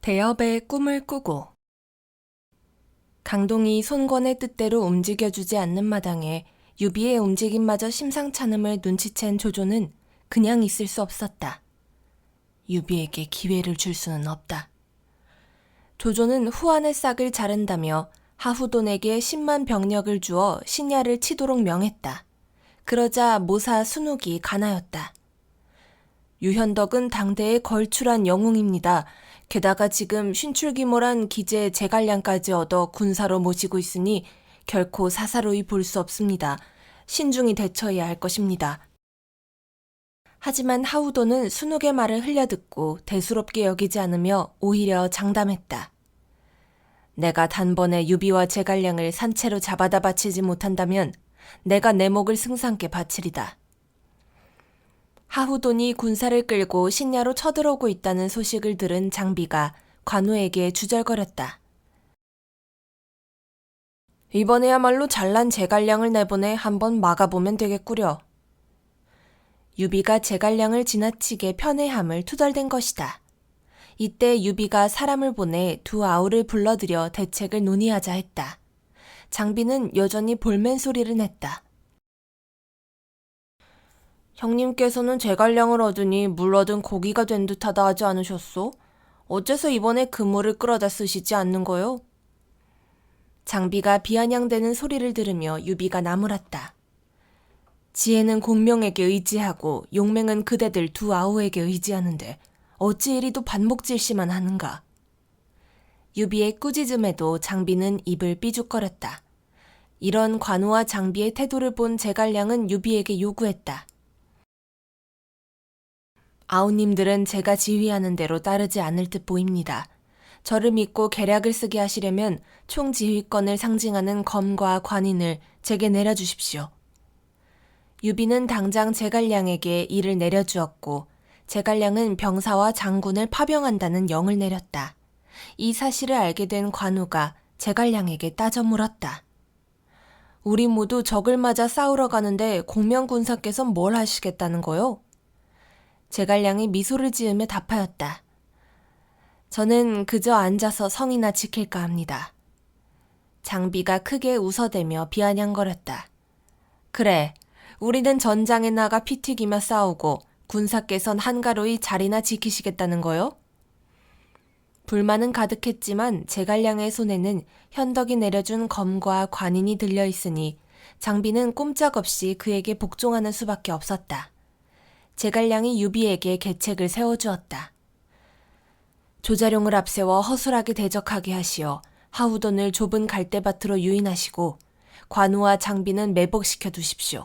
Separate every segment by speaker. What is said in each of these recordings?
Speaker 1: 대업의 꿈을 꾸고 강동이 손권의 뜻대로 움직여주지 않는 마당에 유비의 움직임마저 심상찮음을 눈치챈 조조는 그냥 있을 수 없었다. 유비에게 기회를 줄 수는 없다. 조조는 후한의 싹을 자른다며 하후돈에게 10만 병력을 주어 신야를 치도록 명했다. 그러자 모사 순욱이 가나였다. 유현덕은 당대에 걸출한 영웅입니다. 게다가 지금 신출귀몰한 기재 제갈량까지 얻어 군사로 모시고 있으니 결코 사사로이 볼 수 없습니다. 신중히 대처해야 할 것입니다. 하지만 하우도는 순욱의 말을 흘려듣고 대수롭게 여기지 않으며 오히려 장담했다. 내가 단번에 유비와 제갈량을 산채로 잡아다 바치지 못한다면 내가 내 목을 승상께 바치리다. 하후돈이 군사를 끌고 신야로 쳐들어오고 있다는 소식을 들은 장비가 관우에게 주절거렸다. 이번에야말로 잘난 제갈량을 내보내 한번 막아보면 되겠구려. 유비가 제갈량을 지나치게 편애함을 투덜댄 것이다. 이때 유비가 사람을 보내 두 아우를 불러들여 대책을 논의하자 했다. 장비는 여전히 볼멘 소리를 냈다. 형님께서는 제갈량을 얻으니 물 얻은 고기가 된 듯하다 하지 않으셨소? 어째서 이번에 그물을 끌어다 쓰시지 않는 거요? 장비가 비아냥대는 소리를 들으며 유비가 나무랐다. 지혜는 공명에게 의지하고 용맹은 그대들 두 아우에게 의지하는데 어찌 이리도 반목질시만 하는가? 유비의 꾸짖음에도 장비는 입을 삐죽거렸다. 이런 관우와 장비의 태도를 본 제갈량은 유비에게 요구했다. 아우님들은 제가 지휘하는 대로 따르지 않을 듯 보입니다. 저를 믿고 계략을 쓰게 하시려면 총지휘권을 상징하는 검과 관인을 제게 내려주십시오. 유비는 당장 제갈량에게 이를 내려주었고 제갈량은 병사와 장군을 파병한다는 영을 내렸다. 이 사실을 알게 된 관우가 제갈량에게 따져 물었다. 우리 모두 적을 맞아 싸우러 가는데 공명군사께선 뭘 하시겠다는 거요? 제갈량이 미소를 지으며 답하였다. 저는 그저 앉아서 성이나 지킬까 합니다. 장비가 크게 웃어대며 비아냥거렸다. 그래, 우리는 전장에 나가 피 튀기며 싸우고 군사께선 한가로이 자리나 지키시겠다는 거요? 불만은 가득했지만 제갈량의 손에는 현덕이 내려준 검과 관인이 들려있으니 장비는 꼼짝없이 그에게 복종하는 수밖에 없었다. 제갈량이 유비에게 계책을 세워주었다. 조자룡을 앞세워 허술하게 대적하게 하시어 하우돈을 좁은 갈대밭으로 유인하시고 관우와 장비는 매복시켜 두십시오.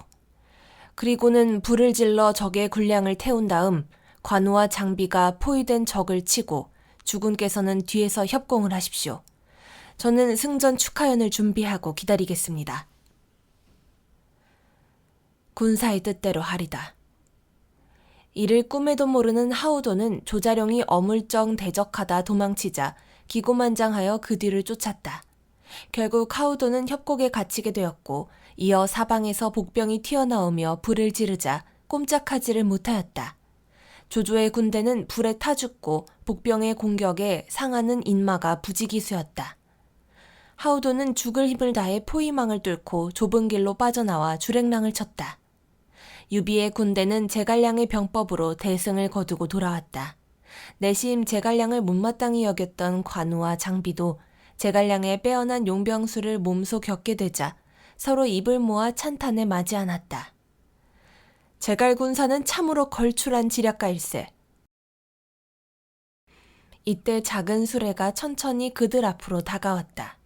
Speaker 1: 그리고는 불을 질러 적의 군량을 태운 다음 관우와 장비가 포위된 적을 치고 주군께서는 뒤에서 협공을 하십시오. 저는 승전 축하연을 준비하고 기다리겠습니다. 군사의 뜻대로 하리다. 이를 꿈에도 모르는 하우돈은 조자룡이 어물쩡 대적하다 도망치자 기고만장하여 그 뒤를 쫓았다. 결국 하우돈은 협곡에 갇히게 되었고 이어 사방에서 복병이 튀어나오며 불을 지르자 꼼짝하지를 못하였다. 조조의 군대는 불에 타 죽고 복병의 공격에 상하는 인마가 부지기수였다. 하우돈은 죽을 힘을 다해 포위망을 뚫고 좁은 길로 빠져나와 주랭랑을 쳤다. 유비의 군대는 제갈량의 병법으로 대승을 거두고 돌아왔다. 내심 제갈량을 못마땅히 여겼던 관우와 장비도 제갈량의 빼어난 용병수를 몸소 겪게 되자 서로 입을 모아 찬탄에 맞이 않았다. 제갈군사는 참으로 걸출한 지략가일세. 이때 작은 수레가 천천히 그들 앞으로 다가왔다.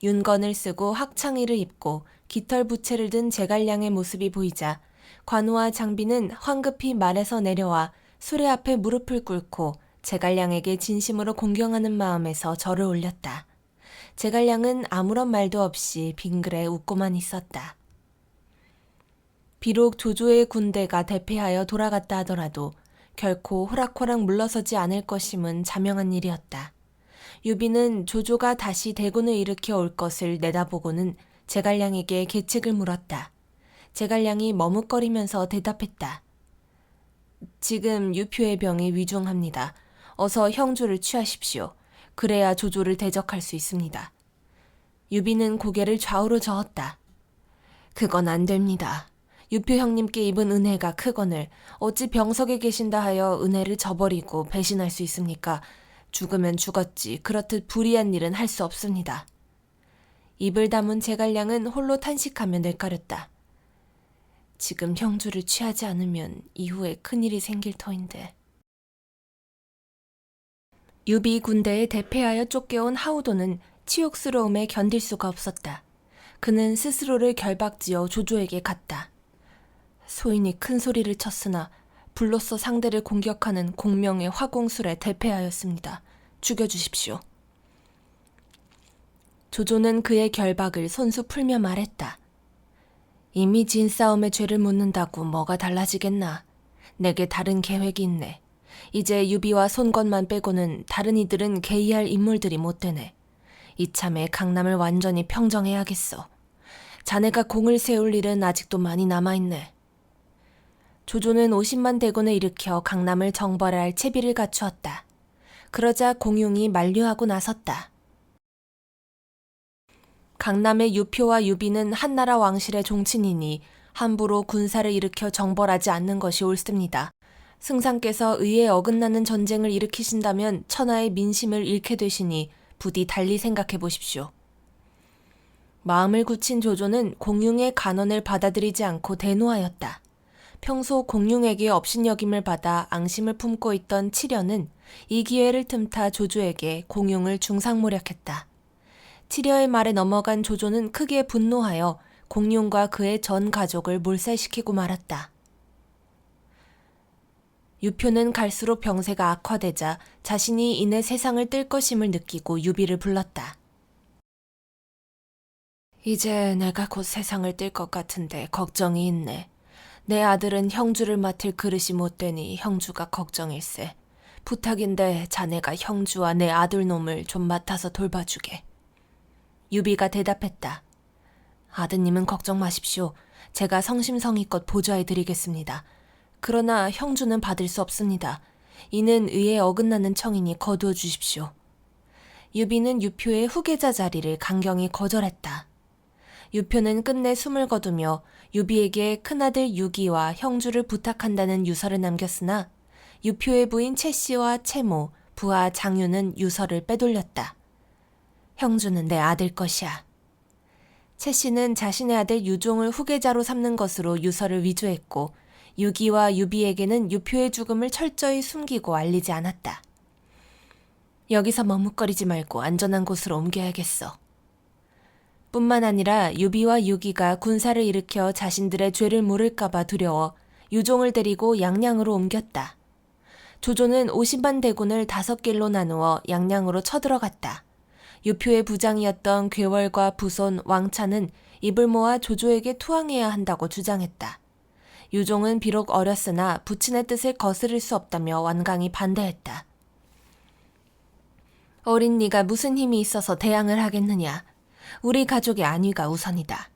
Speaker 1: 윤건을 쓰고 학창의를 입고 깃털 부채를 든 제갈량의 모습이 보이자 관우와 장비는 황급히 말에서 내려와 수레 앞에 무릎을 꿇고 제갈량에게 진심으로 공경하는 마음에서 절을 올렸다. 제갈량은 아무런 말도 없이 빙그레 웃고만 있었다. 비록 조조의 군대가 대패하여 돌아갔다 하더라도 결코 호락호락 물러서지 않을 것임은 자명한 일이었다. 유비는 조조가 다시 대군을 일으켜 올 것을 내다보고는 제갈량에게 계책을 물었다. 제갈량이 머뭇거리면서 대답했다. 지금 유표의 병이 위중합니다. 어서 형주를 취하십시오. 그래야 조조를 대적할 수 있습니다. 유비는 고개를 좌우로 저었다. 그건 안 됩니다. 유표 형님께 입은 은혜가 크거늘 어찌 병석에 계신다 하여 은혜를 저버리고 배신할 수 있습니까? 죽으면 죽었지 그렇듯 불의한 일은 할 수 없습니다. 입을 다문 제갈량은 홀로 탄식하며 내까렸다. 지금 형주를 취하지 않으면 이후에 큰일이 생길 터인데. 유비 군대에 대패하여 쫓겨온 하우도는 치욕스러움에 견딜 수가 없었다. 그는 스스로를 결박지어 조조에게 갔다. 소인이 큰 소리를 쳤으나 불로써 상대를 공격하는 공명의 화공술에 대패하였습니다. 죽여주십시오. 조조는 그의 결박을 손수 풀며 말했다. 이미 진 싸움에 죄를 묻는다고 뭐가 달라지겠나. 내게 다른 계획이 있네. 이제 유비와 손건만 빼고는 다른 이들은 개의할 인물들이 못 되네. 이참에 강남을 완전히 평정해야겠어. 자네가 공을 세울 일은 아직도 많이 남아있네. 조조는 50만 대군을 일으켜 강남을 정벌할 채비를 갖추었다. 그러자 공용이 만류하고 나섰다. 강남의 유표와 유비는 한나라 왕실의 종친이니 함부로 군사를 일으켜 정벌하지 않는 것이 옳습니다. 승상께서 의에 어긋나는 전쟁을 일으키신다면 천하의 민심을 잃게 되시니 부디 달리 생각해 보십시오. 마음을 굳힌 조조는 공용의 간언을 받아들이지 않고 대노하였다. 평소 공용에게 업신여김을 받아 앙심을 품고 있던 칠려는 이 기회를 틈타 조조에게 공용을 중상모략했다. 칠려의 말에 넘어간 조조는 크게 분노하여 공용과 그의 전 가족을 몰살시키고 말았다. 유표는 갈수록 병세가 악화되자 자신이 이내 세상을 뜰 것임을 느끼고 유비를 불렀다. 이제 내가 곧 세상을 뜰 것 같은데 걱정이 있네. 내 아들은 형주를 맡을 그릇이 못 되니 형주가 걱정일세. 부탁인데 자네가 형주와 내 아들놈을 좀 맡아서 돌봐주게. 유비가 대답했다. 아드님은 걱정 마십시오. 제가 성심성의껏 보좌해드리겠습니다. 그러나 형주는 받을 수 없습니다. 이는 의에 어긋나는 청이니 거두어 주십시오. 유비는 유표의 후계자 자리를 강경히 거절했다. 유표는 끝내 숨을 거두며 유비에게 큰아들 유기와 형주를 부탁한다는 유서를 남겼으나 유표의 부인 채씨와 채모, 부하 장유는 유서를 빼돌렸다. 형주는 내 아들 것이야. 채씨는 자신의 아들 유종을 후계자로 삼는 것으로 유서를 위조했고 유기와 유비에게는 유표의 죽음을 철저히 숨기고 알리지 않았다. 여기서 머뭇거리지 말고 안전한 곳으로 옮겨야겠어. 뿐만 아니라 유비와 유기가 군사를 일으켜 자신들의 죄를 물을까봐 두려워 유종을 데리고 양양으로 옮겼다. 조조는 50만 대군을 5길로 나누어 양양으로 쳐들어갔다. 유표의 부장이었던 괴월과 부손, 왕차는 입을 모아 조조에게 투항해야 한다고 주장했다. 유종은 비록 어렸으나 부친의 뜻을 거스를 수 없다며 완강히 반대했다. 어린 네가 무슨 힘이 있어서 대항을 하겠느냐. 우리 가족의 안위가 우선이다.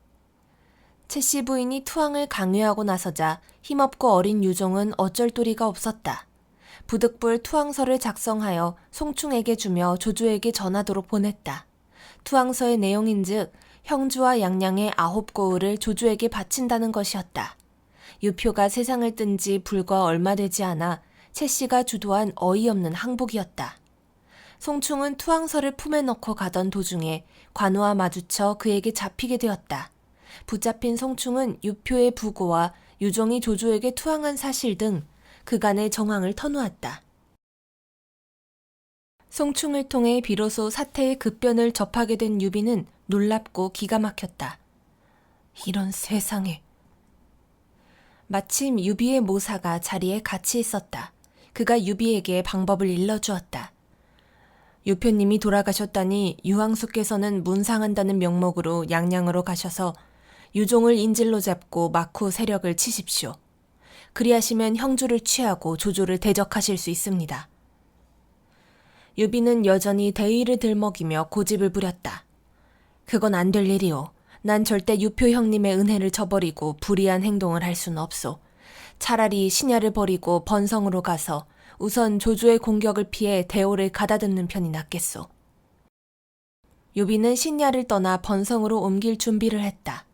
Speaker 1: 채씨 부인이 투항을 강요하고 나서자 힘없고 어린 유종은 어쩔 도리가 없었다. 부득불 투항서를 작성하여 송충에게 주며 조조에게 전하도록 보냈다. 투항서의 내용인즉 형주와 양양의 9고을을 조조에게 바친다는 것이었다. 유표가 세상을 뜬 지 불과 얼마 되지 않아 채씨가 주도한 어이없는 항복이었다. 송충은 투항서를 품에 넣고 가던 도중에 관우와 마주쳐 그에게 잡히게 되었다. 붙잡힌 송충은 유표의 부고와 유종이 조조에게 투항한 사실 등 그간의 정황을 터놓았다. 송충을 통해 비로소 사태의 급변을 접하게 된 유비는 놀랍고 기가 막혔다. 이런 세상에. 마침 유비의 모사가 자리에 같이 있었다. 그가 유비에게 방법을 일러주었다. 유표님이 돌아가셨다니 유황수께서는 문상한다는 명목으로 양양으로 가셔서 유종을 인질로 잡고 막후 세력을 치십시오. 그리하시면 형주를 취하고 조조를 대적하실 수 있습니다. 유비는 여전히 대의를 들먹이며 고집을 부렸다. 그건 안 될 일이오. 난 절대 유표 형님의 은혜를 저버리고 불의한 행동을 할 수는 없소. 차라리 신야를 버리고 번성으로 가서 우선 조조의 공격을 피해 대오를 가다듬는 편이 낫겠소. 유비는 신야를 떠나 번성으로 옮길 준비를 했다.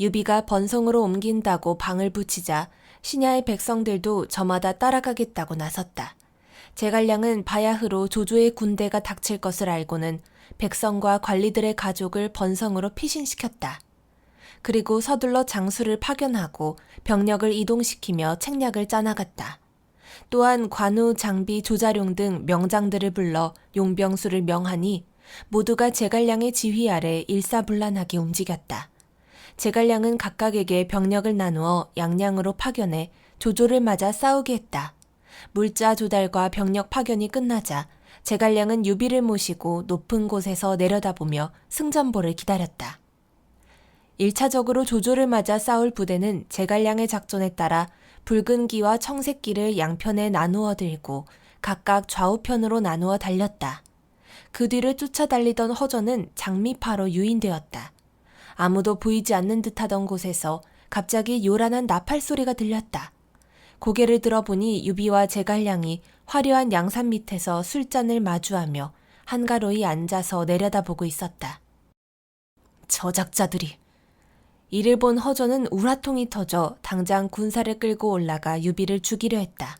Speaker 1: 유비가 번성으로 옮긴다고 방을 붙이자 신야의 백성들도 저마다 따라가겠다고 나섰다. 제갈량은 바야흐로 조조의 군대가 닥칠 것을 알고는 백성과 관리들의 가족을 번성으로 피신시켰다. 그리고 서둘러 장수를 파견하고 병력을 이동시키며 책략을 짜나갔다. 또한 관우, 장비, 조자룡 등 명장들을 불러 용병수를 명하니 모두가 제갈량의 지휘 아래 일사불란하게 움직였다. 제갈량은 각각에게 병력을 나누어 양양으로 파견해 조조를 맞아 싸우게 했다. 물자 조달과 병력 파견이 끝나자 제갈량은 유비를 모시고 높은 곳에서 내려다보며 승전보를 기다렸다. 1차적으로 조조를 맞아 싸울 부대는 제갈량의 작전에 따라 붉은 기와 청색 기를 양편에 나누어 들고 각각 좌우편으로 나누어 달렸다. 그 뒤를 쫓아 달리던 허전은 장미파로 유인되었다. 아무도 보이지 않는 듯하던 곳에서 갑자기 요란한 나팔 소리가 들렸다. 고개를 들어보니 유비와 제갈량이 화려한 양산 밑에서 술잔을 마주하며 한가로이 앉아서 내려다보고 있었다. 저작자들이. 이를 본 허전은 우라통이 터져 당장 군사를 끌고 올라가 유비를 죽이려 했다.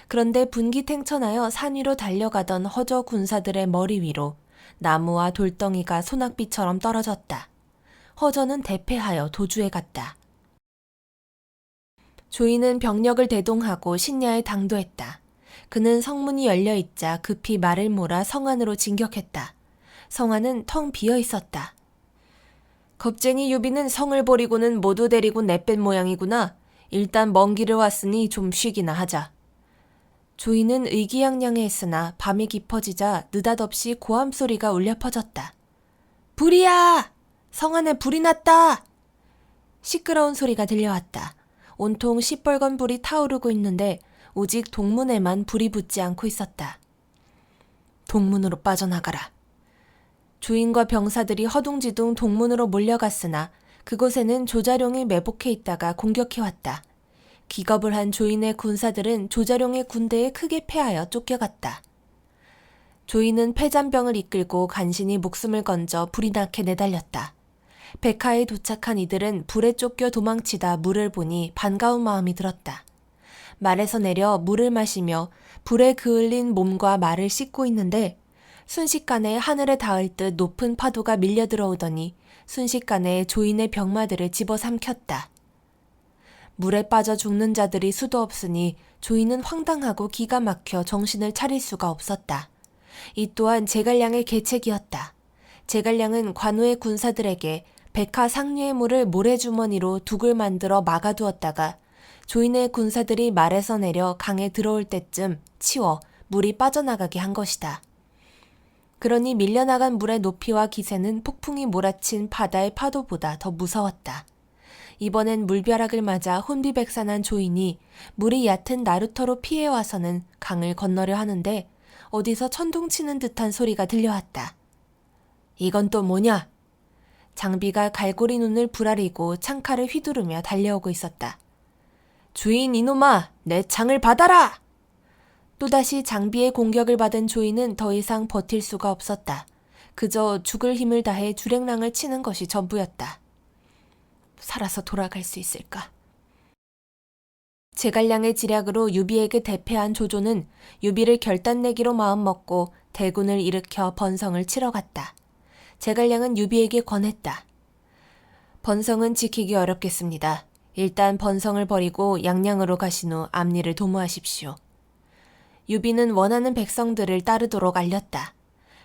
Speaker 1: 그런데 분기탱천하여 산 위로 달려가던 허저 군사들의 머리 위로 나무와 돌덩이가 소낙비처럼 떨어졌다. 허전은 대패하여 도주해 갔다. 조이는 병력을 대동하고 신야에 당도했다. 그는 성문이 열려있자 급히 말을 몰아 성 안으로 진격했다. 성 안은 텅 비어 있었다. 겁쟁이 유비는 성을 버리고는 모두 데리고 내뺀 모양이구나. 일단 먼 길을 왔으니 좀 쉬기나 하자. 조이는 의기양양했으나 밤이 깊어지자 느닷없이 고함 소리가 울려 퍼졌다. 불이야! 성 안에 불이 났다! 시끄러운 소리가 들려왔다. 온통 시뻘건 불이 타오르고 있는데 오직 동문에만 불이 붙지 않고 있었다. 동문으로 빠져나가라. 조인과 병사들이 허둥지둥 동문으로 몰려갔으나 그곳에는 조자룡이 매복해 있다가 공격해왔다. 기겁을 한 조인의 군사들은 조자룡의 군대에 크게 패하여 쫓겨갔다. 조인은 패잔병을 이끌고 간신히 목숨을 건져 불이 나게 내달렸다. 백하에 도착한 이들은 불에 쫓겨 도망치다 물을 보니 반가운 마음이 들었다. 말에서 내려 물을 마시며 불에 그을린 몸과 말을 씻고 있는데 순식간에 하늘에 닿을 듯 높은 파도가 밀려 들어오더니 순식간에 조인의 병마들을 집어삼켰다. 물에 빠져 죽는 자들이 수도 없으니 조인은 황당하고 기가 막혀 정신을 차릴 수가 없었다. 이 또한 제갈량의 계책이었다. 제갈량은 관우의 군사들에게 백하 상류의 물을 모래주머니로 둑을 만들어 막아두었다가 조인의 군사들이 말에서 내려 강에 들어올 때쯤 치워 물이 빠져나가게 한 것이다. 그러니 밀려나간 물의 높이와 기세는 폭풍이 몰아친 바다의 파도보다 더 무서웠다. 이번엔 물벼락을 맞아 혼비백산한 조인이 물이 얕은 나루터로 피해와서는 강을 건너려 하는데 어디서 천둥치는 듯한 소리가 들려왔다. 이건 또 뭐냐? 장비가 갈고리 눈을 부라리고 창칼을 휘두르며 달려오고 있었다. 주인 이놈아, 내 창을 받아라! 또다시 장비의 공격을 받은 조인은 더 이상 버틸 수가 없었다. 그저 죽을 힘을 다해 주랭랑을 치는 것이 전부였다. 살아서 돌아갈 수 있을까? 제갈량의 지략으로 유비에게 대패한 조조는 유비를 결단내기로 마음먹고 대군을 일으켜 번성을 치러 갔다. 제갈량은 유비에게 권했다. 번성은 지키기 어렵겠습니다. 일단 번성을 버리고 양양으로 가신 후 앞리를 도모하십시오. 유비는 원하는 백성들을 따르도록 알렸다.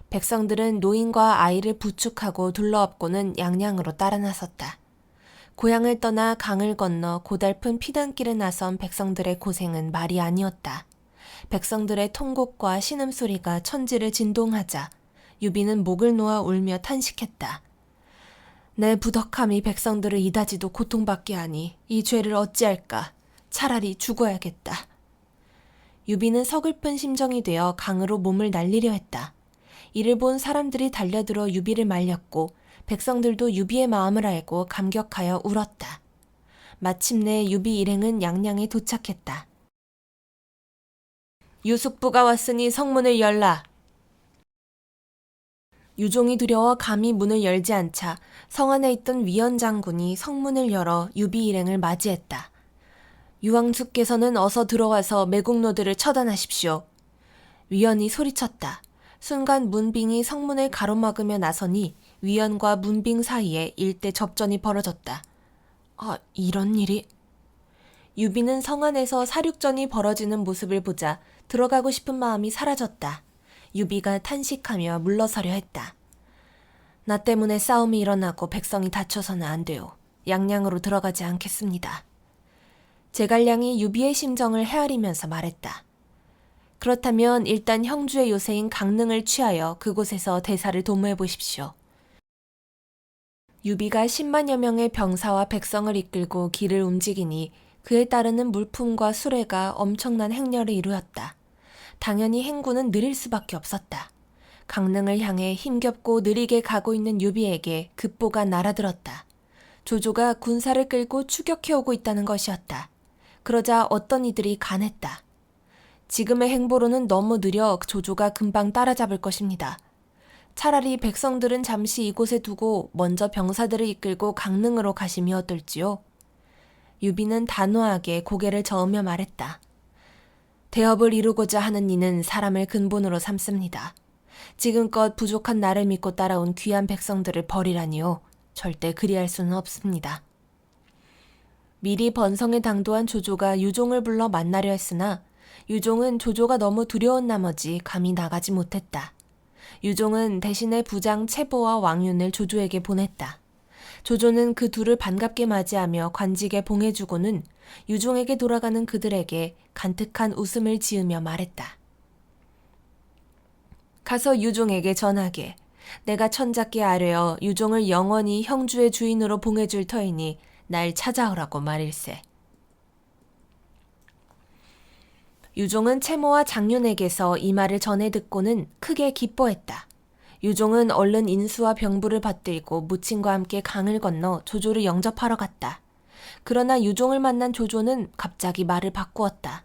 Speaker 1: 백성들은 노인과 아이를 부축하고 둘러엎고는 양양으로 따라 나섰다. 고향을 떠나 강을 건너 고달픈 피단길에 나선 백성들의 고생은 말이 아니었다. 백성들의 통곡과 신음소리가 천지를 진동하자 유비는 목을 놓아 울며 탄식했다. 내 부덕함이 백성들을 이다지도 고통받게 하니 이 죄를 어찌할까? 차라리 죽어야겠다. 유비는 서글픈 심정이 되어 강으로 몸을 날리려 했다. 이를 본 사람들이 달려들어 유비를 말렸고 백성들도 유비의 마음을 알고 감격하여 울었다. 마침내 유비 일행은 양양에 도착했다. 유숙부가 왔으니 성문을 열라. 유종이 두려워 감히 문을 열지 않자 성 안에 있던 위원 장군이 성문을 열어 유비 일행을 맞이했다. 유왕숙께서는 어서 들어와서 매국노들을 처단하십시오. 위원이 소리쳤다. 순간 문빙이 성문을 가로막으며 나서니 위원과 문빙 사이에 일대 접전이 벌어졌다. 이런 일이... 유비는 성 안에서 사륙전이 벌어지는 모습을 보자 들어가고 싶은 마음이 사라졌다. 유비가 탄식하며 물러서려 했다. 나 때문에 싸움이 일어나고 백성이 다쳐서는 안 돼요. 양양으로 들어가지 않겠습니다. 제갈량이 유비의 심정을 헤아리면서 말했다. 그렇다면 일단 형주의 요새인 강릉을 취하여 그곳에서 대사를 도모해 보십시오. 유비가 10만여 명의 병사와 백성을 이끌고 길을 움직이니 그에 따르는 물품과 수레가 엄청난 행렬을 이루었다. 당연히 행군은 느릴 수밖에 없었다. 강릉을 향해 힘겹고 느리게 가고 있는 유비에게 급보가 날아들었다. 조조가 군사를 끌고 추격해오고 있다는 것이었다. 그러자 어떤 이들이 간했다. 지금의 행보로는 너무 느려 조조가 금방 따라잡을 것입니다. 차라리 백성들은 잠시 이곳에 두고 먼저 병사들을 이끌고 강릉으로 가심이 어떨지요? 유비는 단호하게 고개를 저으며 말했다. 대업을 이루고자 하는 이는 사람을 근본으로 삼습니다. 지금껏 부족한 나를 믿고 따라온 귀한 백성들을 버리라니요. 절대 그리할 수는 없습니다. 미리 번성에 당도한 조조가 유종을 불러 만나려 했으나 유종은 조조가 너무 두려운 나머지 감히 나가지 못했다. 유종은 대신에 부장 채보와 왕윤을 조조에게 보냈다. 조조는 그 둘을 반갑게 맞이하며 관직에 봉해주고는 유종에게 돌아가는 그들에게 간특한 웃음을 지으며 말했다. 가서 유종에게 전하게. 내가 천자께 아뢰어 유종을 영원히 형주의 주인으로 봉해줄 터이니 날 찾아오라고 말일세. 유종은 채모와 장윤에게서 이 말을 전해 듣고는 크게 기뻐했다. 유종은 얼른 인수와 병부를 받들고 무친과 함께 강을 건너 조조를 영접하러 갔다. 그러나 유종을 만난 조조는 갑자기 말을 바꾸었다.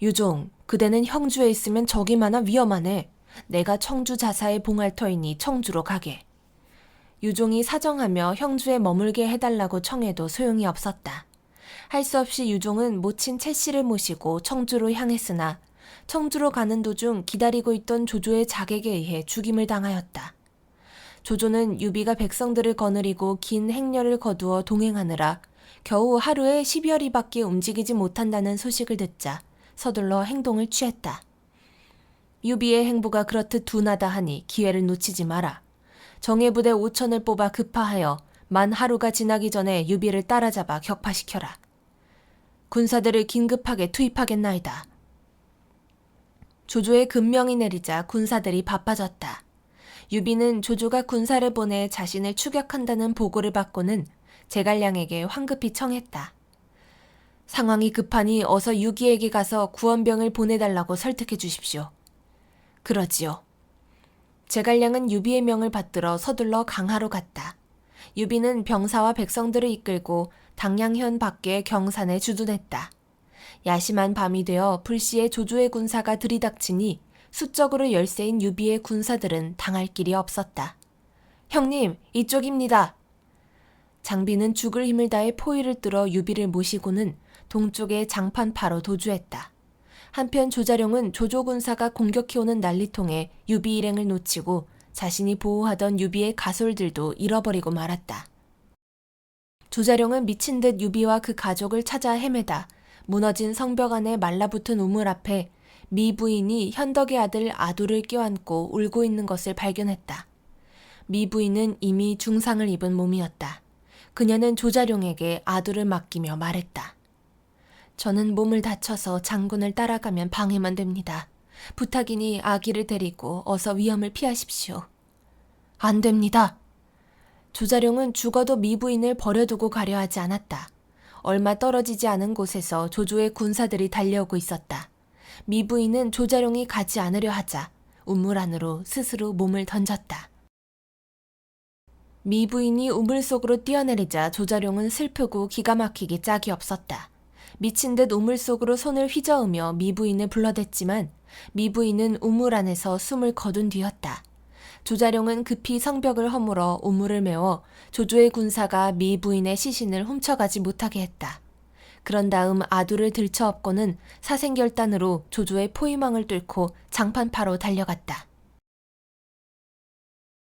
Speaker 1: 유종, 그대는 형주에 있으면 적이 많아 위험하네. 내가 청주 자사에 봉할 터이니 청주로 가게. 유종이 사정하며 형주에 머물게 해달라고 청해도 소용이 없었다. 할 수 없이 유종은 모친 채씨를 모시고 청주로 향했으나 청주로 가는 도중 기다리고 있던 조조의 자객에 의해 죽임을 당하였다. 조조는 유비가 백성들을 거느리고 긴 행렬을 거두어 동행하느라 겨우 하루에 10여리밖에 움직이지 못한다는 소식을 듣자 서둘러 행동을 취했다. 유비의 행보가 그렇듯 둔하다 하니 기회를 놓치지 마라. 정예부대 5천을 뽑아 급파하여 만 하루가 지나기 전에 유비를 따라잡아 격파시켜라. 군사들을 긴급하게 투입하겠나이다. 조조의 금명이 내리자 군사들이 바빠졌다. 유비는 조조가 군사를 보내 자신을 추격한다는 보고를 받고는 제갈량에게 황급히 청했다. 상황이 급하니 어서 유기에게 가서 구원병을 보내달라고 설득해 주십시오. 그러지요. 제갈량은 유비의 명을 받들어 서둘러 강하로 갔다. 유비는 병사와 백성들을 이끌고 당양현 밖의 경산에 주둔했다. 야심한 밤이 되어 불시에 조조의 군사가 들이닥치니 수적으로 열세인 유비의 군사들은 당할 길이 없었다. 형님, 이쪽입니다. 장비는 죽을 힘을 다해 포위를 뚫어 유비를 모시고는 동쪽의 장판파로 도주했다. 한편 조자룡은 조조 군사가 공격해오는 난리통에 유비 일행을 놓치고 자신이 보호하던 유비의 가솔들도 잃어버리고 말았다. 조자룡은 미친 듯 유비와 그 가족을 찾아 헤매다 무너진 성벽 안에 말라붙은 우물 앞에 미 부인이 현덕의 아들 아두를 껴안고 울고 있는 것을 발견했다. 미 부인은 이미 중상을 입은 몸이었다. 그녀는 조자룡에게 아두를 맡기며 말했다. 저는 몸을 다쳐서 장군을 따라가면 방해만 됩니다. 부탁이니 아기를 데리고 어서 위험을 피하십시오. 안 됩니다. 조자룡은 죽어도 미부인을 버려두고 가려 하지 않았다. 얼마 떨어지지 않은 곳에서 조조의 군사들이 달려오고 있었다. 미부인은 조자룡이 가지 않으려 하자 우물 안으로 스스로 몸을 던졌다. 미부인이 우물 속으로 뛰어내리자 조자룡은 슬프고 기가 막히기 짝이 없었다. 미친 듯 우물 속으로 손을 휘저으며 미부인을 불러댔지만 미부인은 우물 안에서 숨을 거둔 뒤였다. 조자룡은 급히 성벽을 허물어 우물을 메워 조조의 군사가 미부인의 시신을 훔쳐가지 못하게 했다. 그런 다음 아두를 들쳐업고는 사생결단으로 조조의 포위망을 뚫고 장판파로 달려갔다.